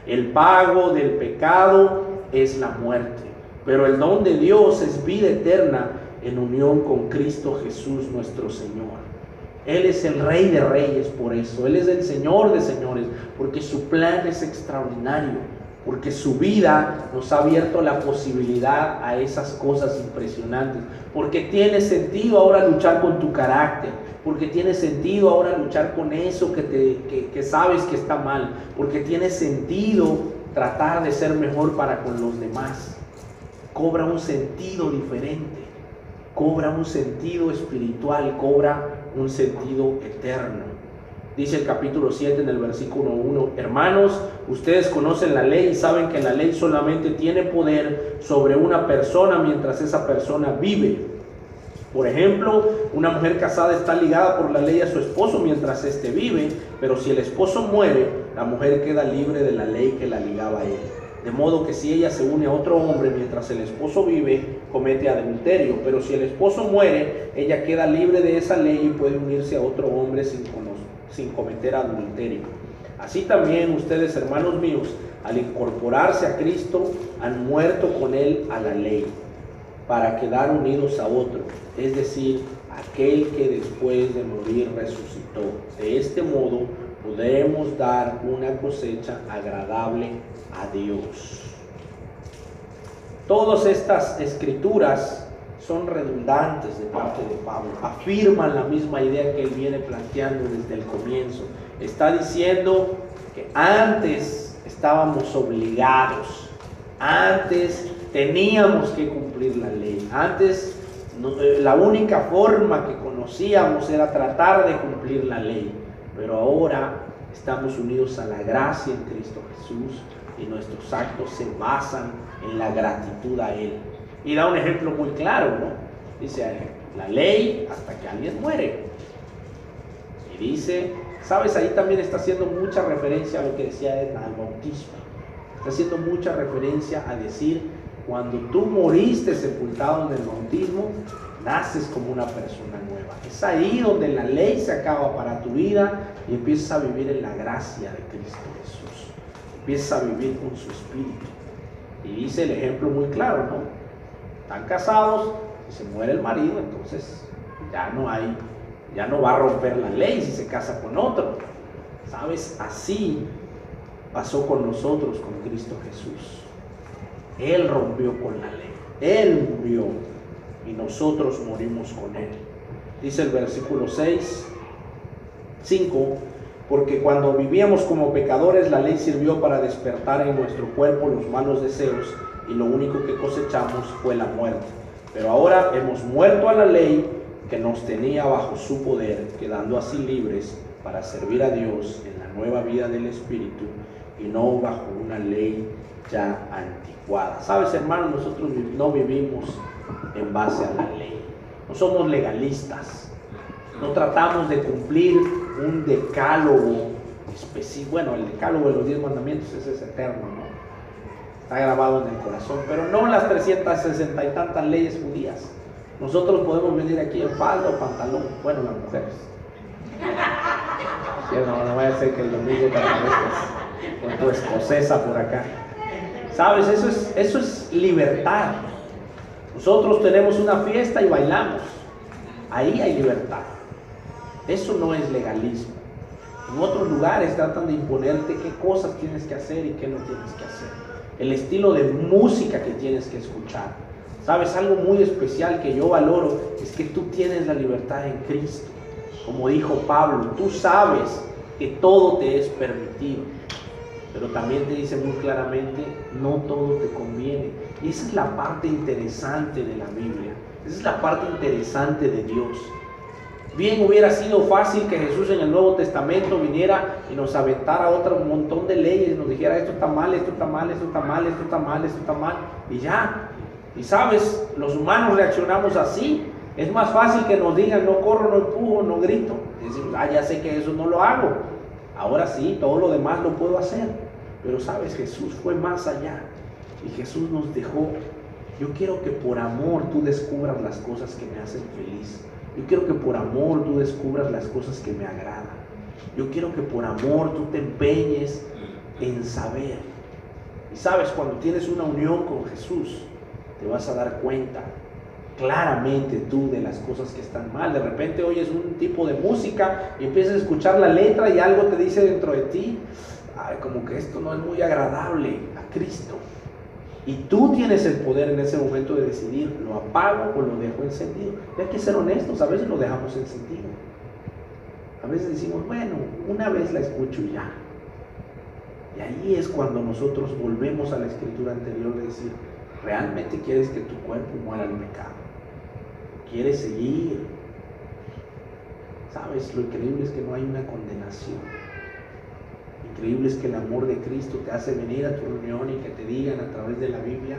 El pago del pecado es la muerte, pero el don de Dios es vida eterna en unión con Cristo Jesús nuestro Señor. Él es el Rey de Reyes por eso, Él es el Señor de Señores, porque su plan es extraordinario, porque su vida nos ha abierto la posibilidad a esas cosas impresionantes, porque tiene sentido ahora luchar con tu carácter, porque tiene sentido ahora luchar con eso que sabes que está mal, porque tiene sentido tratar de ser mejor para con los demás. Cobra un sentido diferente, cobra un sentido espiritual, cobra un sentido eterno. Dice el capítulo 7 en el versículo 1: hermanos, ustedes conocen la ley y saben que la ley solamente tiene poder sobre una persona mientras esa persona vive. Por ejemplo, una mujer casada está ligada por la ley a su esposo mientras éste vive, pero si el esposo muere, la mujer queda libre de la ley que la ligaba a él. De modo que si ella se une a otro hombre mientras el esposo vive, comete adulterio. Pero si el esposo muere, ella queda libre de esa ley y puede unirse a otro hombre sin cometer adulterio. Así también ustedes, hermanos míos, al incorporarse a Cristo, han muerto con Él a la ley, para quedar unidos a otro, es decir, aquel que después de morir resucitó. De este modo podremos dar una cosecha agradable a Dios. Todas estas escrituras son redundantes de parte de Pablo, afirman la misma idea que él viene planteando desde el comienzo. Está diciendo que antes estábamos obligados, antes teníamos que cumplir la ley, antes la única forma que conocíamos era tratar de cumplir la ley, pero ahora estamos unidos a la gracia en Cristo Jesús y nuestros actos se basan en la gratitud a Él. Y da un ejemplo muy claro, ¿no? Dice, la ley hasta que alguien muere. Y dice, ¿sabes? Ahí también está haciendo mucha referencia a lo que decía Edna, al bautismo. Está haciendo mucha referencia a decir, cuando tú moriste sepultado en el bautismo, naces como una persona nueva. Es ahí donde la ley se acaba para tu vida y empiezas a vivir en la gracia de Cristo Jesús. Empiezas a vivir con su Espíritu. Y dice el ejemplo muy claro, ¿no? Están casados, si se muere el marido, entonces ya no va a romper la ley si se casa con otro. ¿Sabes? Así pasó con nosotros, con Cristo Jesús. Él rompió con la ley, Él murió y nosotros morimos con Él. Dice el versículo 5, porque cuando vivíamos como pecadores, la ley sirvió para despertar en nuestro cuerpo los malos deseos, y lo único que cosechamos fue la muerte. Pero ahora hemos muerto a la ley que nos tenía bajo su poder, quedando así libres para servir a Dios en la nueva vida del Espíritu y no bajo una ley ya anticuada. ¿Sabes, hermano? Nosotros no vivimos en base a la ley. No somos legalistas. No tratamos de cumplir un decálogo específico. Bueno, el decálogo de los 10 mandamientos ese es eterno, ¿no? Está grabado en el corazón, pero no las 360 y tantas leyes judías. Nosotros podemos venir aquí en falda o pantalón, bueno, las mujeres. Sí, no vaya a ser que el domingo te aparezcas con tu escocesa por acá. ¿Sabes? Eso es libertad. Nosotros tenemos una fiesta y bailamos. Ahí hay libertad. Eso no es legalismo. En otros lugares tratan de imponerte qué cosas tienes que hacer y qué no tienes que hacer. El estilo de música que tienes que escuchar. ¿Sabes? Algo muy especial que yo valoro es que tú tienes la libertad en Cristo. Como dijo Pablo, tú sabes que todo te es permitido, pero también te dice muy claramente, no todo te conviene. Y esa es la parte interesante de la Biblia, esa es la parte interesante de Dios. Bien hubiera sido fácil que Jesús en el Nuevo Testamento viniera y nos aventara otro montón de leyes, y nos dijera esto está mal, esto está mal, esto está mal, esto está mal, esto está mal, y ya. Y sabes, los humanos reaccionamos así. Es más fácil que nos digan no corro, no empujo, no grito. Y decimos, ya sé que eso no lo hago. Ahora sí, todo lo demás lo puedo hacer. Pero sabes, Jesús fue más allá. Y Jesús nos dejó. Yo quiero que por amor tú descubras las cosas que me hacen feliz. Yo quiero que por amor tú descubras las cosas que me agradan. Yo quiero que por amor tú te empeñes en saber. Y sabes, cuando tienes una unión con Jesús, te vas a dar cuenta claramente tú de las cosas que están mal. De repente oyes un tipo de música y empiezas a escuchar la letra y algo te dice dentro de ti, ay, como que esto no es muy agradable a Cristo. Y tú tienes el poder en ese momento de decidir, ¿lo apago o lo dejo encendido? Y hay que ser honestos, a veces lo dejamos encendido. A veces decimos, bueno, una vez la escucho y ya. Y ahí es cuando nosotros volvemos a la escritura anterior de decir, ¿realmente quieres que tu cuerpo muera al pecado? ¿Quieres seguir? ¿Sabes? Lo increíble es que no hay una condenación. Increíble es que el amor de Cristo te hace venir a tu reunión y que te digan a través de la Biblia,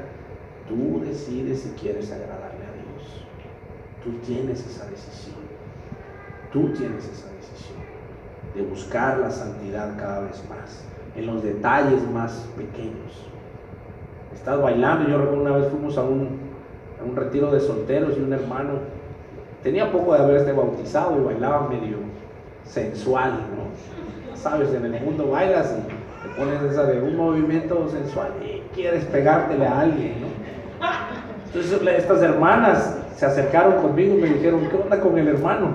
tú decides si quieres agradarle a Dios. Tú tienes esa decisión. Tú tienes esa decisión de buscar la santidad cada vez más, en los detalles más pequeños. Estás bailando, yo recuerdo una vez fuimos a un retiro de solteros y un hermano tenía poco de haberse bautizado y bailaba medio sensual, ¿no? Sabes, en el mundo bailas y te pones esa de un movimiento sensual y quieres pegártele a alguien, ¿no? Entonces estas hermanas se acercaron conmigo y me dijeron, ¿qué onda con el hermano?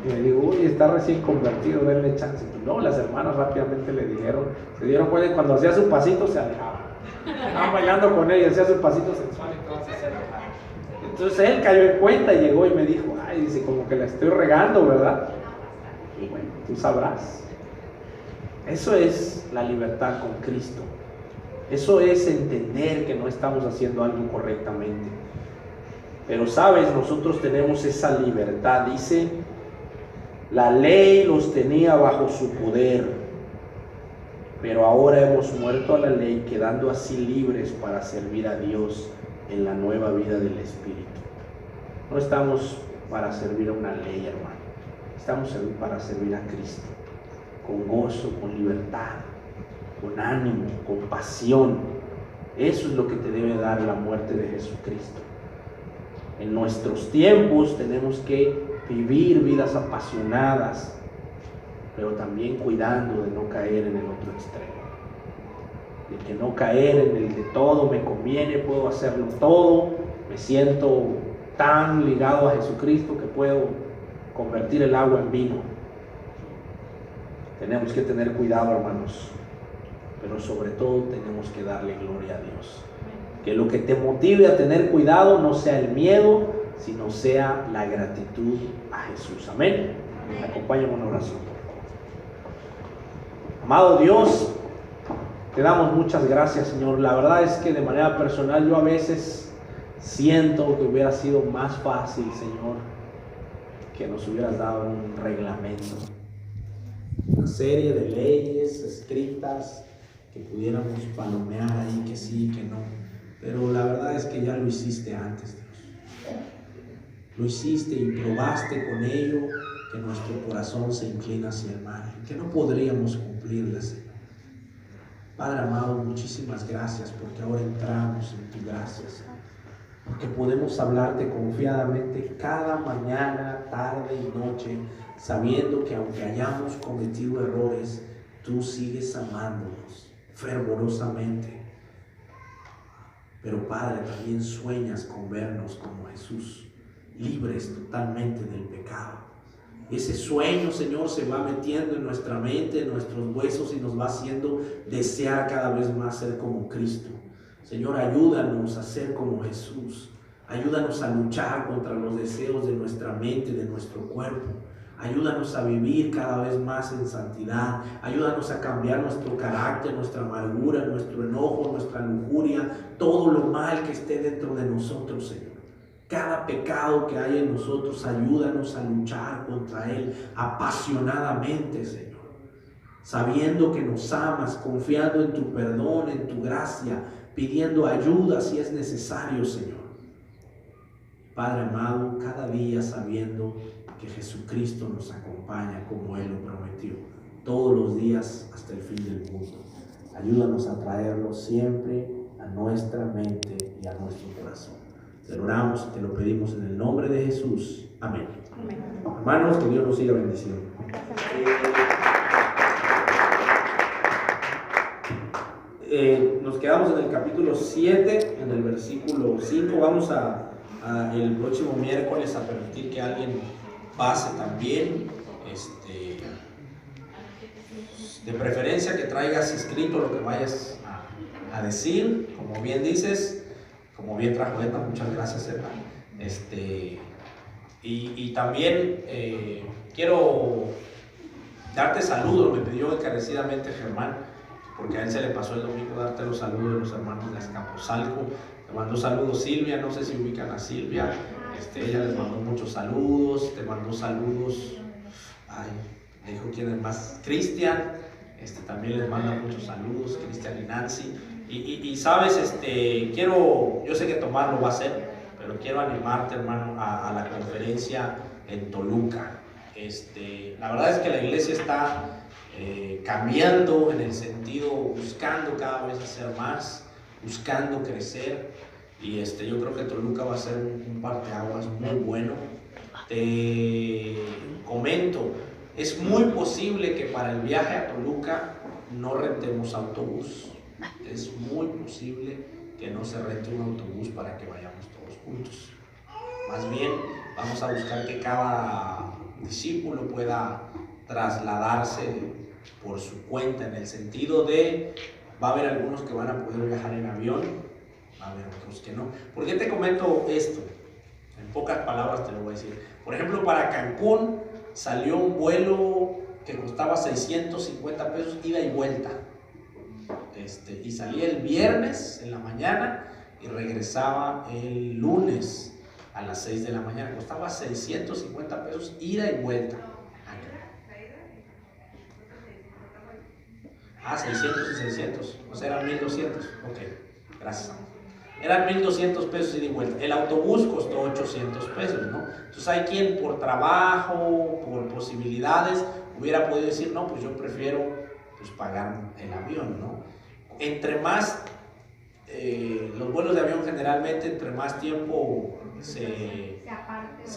Y me digo, uy, está recién convertido, denle chance. Pues no, las hermanas rápidamente le dijeron, se dieron cuenta que cuando hacía su pasito se alejaba. Estaban bailando con él y hacía su pasito sensual y todo se alejaba. Entonces él cayó en cuenta y llegó y me dijo, ay, dice, como que la estoy regando, ¿verdad? Y bueno, tú sabrás. Eso es la libertad con Cristo. Eso es entender que no estamos haciendo algo correctamente. Pero sabes, nosotros tenemos esa libertad. Dice, la ley los tenía bajo su poder, pero ahora hemos muerto a la ley, quedando así libres para servir a Dios en la nueva vida del Espíritu. No estamos para servir a una ley, hermano. Estamos para servir a Cristo, con gozo, con libertad, con ánimo, con pasión. Eso es lo que te debe dar la muerte de Jesucristo. En nuestros tiempos tenemos que vivir vidas apasionadas, pero también cuidando de no caer en el otro extremo. De que no caer en el de todo me conviene, puedo hacerlo todo, me siento tan ligado a Jesucristo que puedo convertir el agua en vino. Tenemos que tener cuidado, hermanos, pero sobre todo tenemos que darle gloria a Dios. Que lo que te motive a tener cuidado no sea el miedo, sino sea la gratitud a Jesús. Amén. Acompáñame en una oración, por favor. Amado Dios, te damos muchas gracias, Señor. La verdad es que de manera personal yo a veces siento que hubiera sido más fácil, Señor, que nos hubieras dado un reglamento, una serie de leyes escritas que pudiéramos palomear ahí, que sí, que no. Pero la verdad es que ya lo hiciste antes, Dios. Lo hiciste y probaste con ello que nuestro corazón se inclina hacia el mal, que no podríamos cumplirlas, Señor. Padre amado, muchísimas gracias porque ahora entramos en tu gracia, Señor. Porque podemos hablarte confiadamente cada mañana, tarde y noche, sabiendo que aunque hayamos cometido errores, tú sigues amándonos fervorosamente. Pero Padre, también sueñas con vernos como Jesús, libres totalmente del pecado. Ese sueño, Señor, se va metiendo en nuestra mente, en nuestros huesos y nos va haciendo desear cada vez más ser como Cristo. Señor, ayúdanos a ser como Jesús. Ayúdanos a luchar contra los deseos de nuestra mente, de nuestro cuerpo. Ayúdanos a vivir cada vez más en santidad. Ayúdanos a cambiar nuestro carácter, nuestra amargura, nuestro enojo, nuestra lujuria, todo lo mal que esté dentro de nosotros, Señor. Cada pecado que hay en nosotros, ayúdanos a luchar contra él apasionadamente, Señor. Sabiendo que nos amas, confiando en tu perdón, en tu gracia, pidiendo ayuda si es necesario, Señor. Padre amado, cada día sabiendo que Jesucristo nos acompaña como Él lo prometió, todos los días hasta el fin del mundo. Ayúdanos a traerlo siempre a nuestra mente y a nuestro corazón. Te lo oramos y te lo pedimos en el nombre de Jesús. Amén. Amén. Hermanos, que Dios nos siga bendiciendo. Nos quedamos en el capítulo 7, en el versículo 5. Vamos el próximo miércoles a permitir que alguien pase también. De preferencia que traigas escrito lo que vayas a decir, como bien dices, como bien trajo Eta, muchas gracias, Eta. Y también quiero darte saludos, me pidió encarecidamente Germán, porque a él se le pasó el domingo darte los saludos de los hermanos de Azcapotzalco. Te mandó saludos Silvia, no sé si ubican a Silvia, ella les mandó muchos saludos, te mandó saludos, me dijo quién es más, Cristian, también les manda muchos saludos, Cristian y Nancy, y sabes, yo sé que Tomás lo va a hacer, pero quiero animarte, hermano, a la conferencia en Toluca. La verdad es que la iglesia está cambiando en el sentido, buscando cada vez hacer más, buscando crecer, y yo creo que Toluca va a ser un parteaguas muy bueno. Te comento, es muy posible que para el viaje a Toluca no rentemos autobús, es muy posible que no se rente un autobús para que vayamos todos juntos. Más bien vamos a buscar que cada discípulo pueda trasladarse por su cuenta, en el sentido de, va a haber algunos que van a poder viajar en avión, va a haber otros que no. ¿Por qué te comento esto? En pocas palabras te lo voy a decir. Por ejemplo, para Cancún salió un vuelo que costaba 650 pesos ida y vuelta, y salía el viernes en la mañana y regresaba el lunes a las 6 de la mañana. Costaba 650 pesos ida y vuelta. 600 y 600, o sea, eran 1200. Ok, gracias. Eran 1200 pesos ida y vuelta. El autobús costó 800 pesos, ¿no? Entonces hay quien por trabajo, por posibilidades, hubiera podido decir, no, pues yo prefiero pagar el avión, ¿no? Entre más, los vuelos de avión generalmente, entre más tiempo se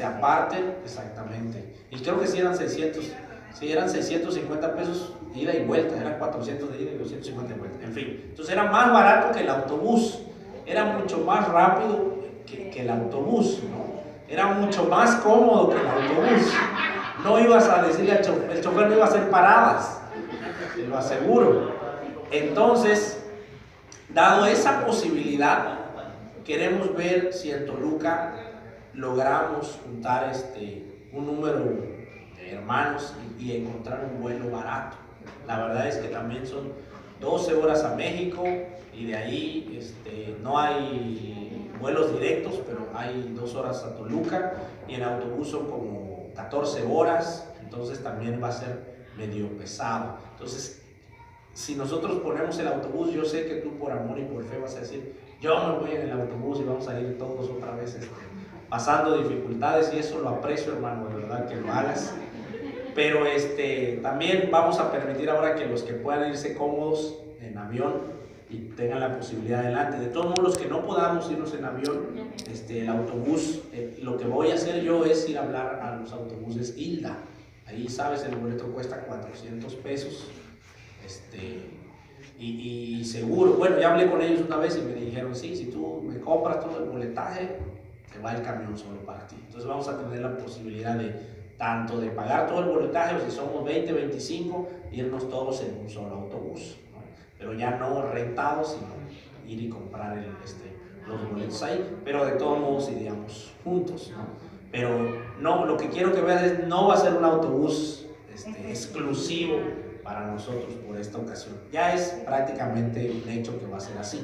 aparten, exactamente. Y creo que sí eran 600, sí eran 650 pesos ida y vuelta, eran 400 de ida y 250 de vuelta, en fin. Entonces era más barato que el autobús, era mucho más rápido que el autobús, ¿no? Era mucho más cómodo que el autobús. No ibas a decirle al chofer, el chofer no iba a hacer paradas, te lo aseguro. Entonces, dado esa posibilidad, queremos ver si en Toluca logramos juntar un número de hermanos y encontrar un vuelo barato. La verdad es que también son 12 horas a México y de ahí no hay vuelos directos, pero hay 2 horas a Toluca, y en autobús son como 14 horas, entonces también va a ser medio pesado. Entonces, si nosotros ponemos el autobús, yo sé que tú por amor y por fe vas a decir, yo me voy en el autobús y vamos a ir todos otra vez pasando dificultades, y eso lo aprecio, hermano, de verdad que lo hagas. Pero también vamos a permitir ahora que los que puedan irse cómodos en avión y tengan la posibilidad adelante. De todos modos, los que no podamos irnos en avión, el autobús, lo que voy a hacer yo es ir a hablar a los autobuses Hilda. Ahí, sabes, el boleto cuesta 400 pesos. Y seguro, bueno, ya hablé con ellos una vez y me dijeron, sí, si tú me compras todo el boletaje, te va el camión solo para ti. Entonces vamos a tener la posibilidad de tanto de pagar todo el boletaje, o si somos 20, 25, irnos todos en un solo autobús, ¿no? Pero ya no rentados, sino ir y comprar los boletos ahí, pero de todos modos iríamos juntos, ¿no? Pero no, lo que quiero que veas es, no va a ser un autobús exclusivo para nosotros por esta ocasión. Ya es prácticamente un hecho que va a ser así.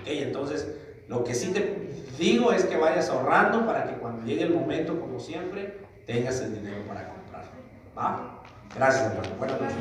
¿Okay? Entonces, lo que sí te digo es que vayas ahorrando para que cuando llegue el momento, como siempre, tengas el dinero para comprar. ¿Va? Gracias, hermano. Buenas noches.